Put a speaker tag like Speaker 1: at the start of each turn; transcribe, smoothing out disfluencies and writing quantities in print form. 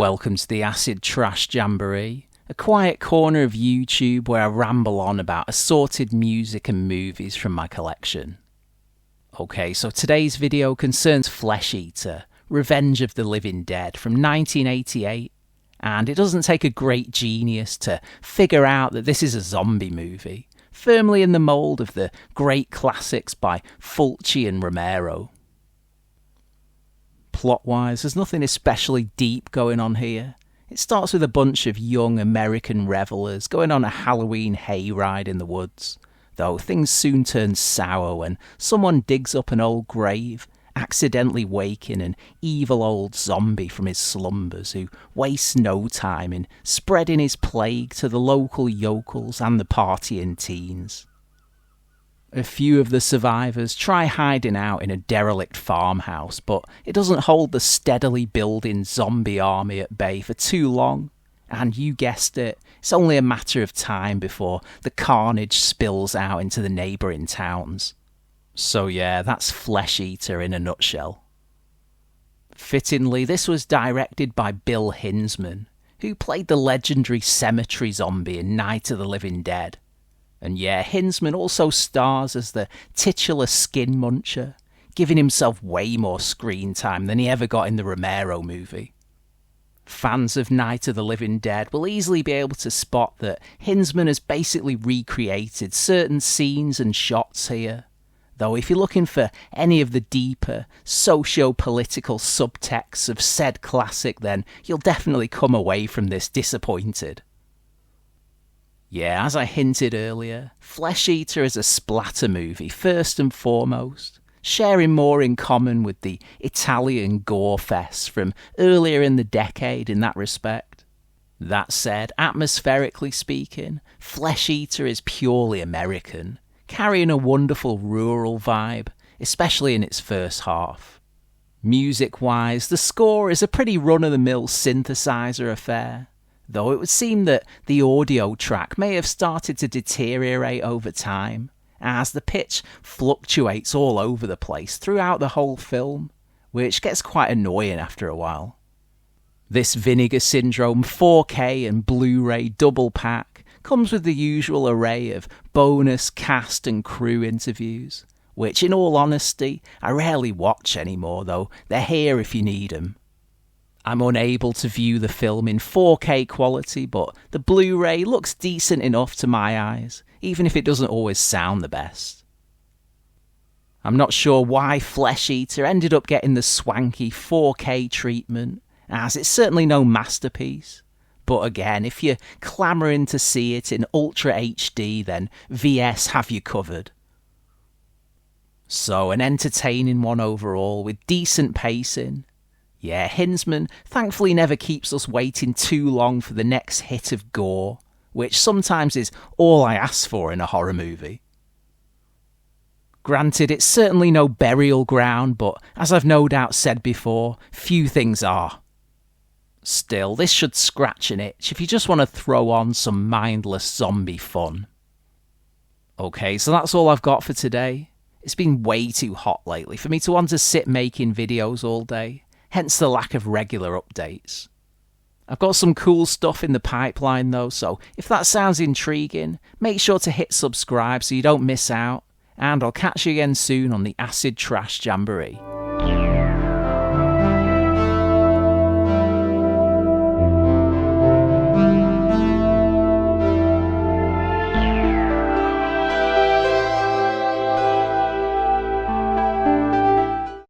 Speaker 1: Welcome to the Acid Trash Jamboree, a quiet corner of YouTube where I ramble on about assorted music and movies from my collection. Okay, so today's video concerns Flesheater, Revenge of the Living Dead from 1988, and it doesn't take a great genius to figure out that this is a zombie movie, firmly in the mould of the great classics by Fulci and Romero. Plot-wise, there's nothing especially deep going on here. It starts with a bunch of young American revelers going on a Halloween hayride in the woods, though things soon turn sour when someone digs up an old grave, accidentally waking an evil old zombie from his slumbers who wastes no time in spreading his plague to the local yokels and the partying teens. A few of the survivors try hiding out in a derelict farmhouse, but it doesn't hold the steadily building zombie army at bay for too long. And you guessed it, it's only a matter of time before the carnage spills out into the neighbouring towns. So yeah, that's Flesheater in a nutshell. Fittingly, this was directed by Bill Hinzman, who played the legendary cemetery zombie in Night of the Living Dead. And yeah, Hinzman also stars as the titular skin muncher, giving himself way more screen time than he ever got in the Romero movie. Fans of Night of the Living Dead will easily be able to spot that Hinzman has basically recreated certain scenes and shots here. Though if you're looking for any of the deeper, socio-political subtexts of said classic, then you'll definitely come away from this disappointed. Yeah, as I hinted earlier, Flesheater is a splatter movie first and foremost, sharing more in common with the Italian gore fest from earlier in the decade in that respect. That said, atmospherically speaking, Flesheater is purely American, carrying a wonderful rural vibe, especially in its first half. Music-wise, the score is a pretty run-of-the-mill synthesizer affair, though it would seem that the audio track may have started to deteriorate over time, as the pitch fluctuates all over the place throughout the whole film, which gets quite annoying after a while. This Vinegar Syndrome 4K and Blu-ray double pack comes with the usual array of bonus cast and crew interviews, which in all honesty I rarely watch anymore, though they're here if you need them. I'm unable to view the film in 4K quality, but the Blu-ray looks decent enough to my eyes, even if it doesn't always sound the best. I'm not sure why Flesheater ended up getting the swanky 4K treatment, as it's certainly no masterpiece. But again, if you're clamouring to see it in Ultra HD, then VS have you covered. So, an entertaining one overall, with decent pacing. Yeah, Hinzman thankfully never keeps us waiting too long for the next hit of gore, which sometimes is all I ask for in a horror movie. Granted, it's certainly no burial ground, but as I've no doubt said before, few things are. Still, this should scratch an itch if you just want to throw on some mindless zombie fun. Okay, so that's all I've got for today. It's been way too hot lately for me to want to sit making videos all day, hence the lack of regular updates. I've got some cool stuff in the pipeline though, so if that sounds intriguing, make sure to hit subscribe so you don't miss out, and I'll catch you again soon on the Acid Trash Jamboree.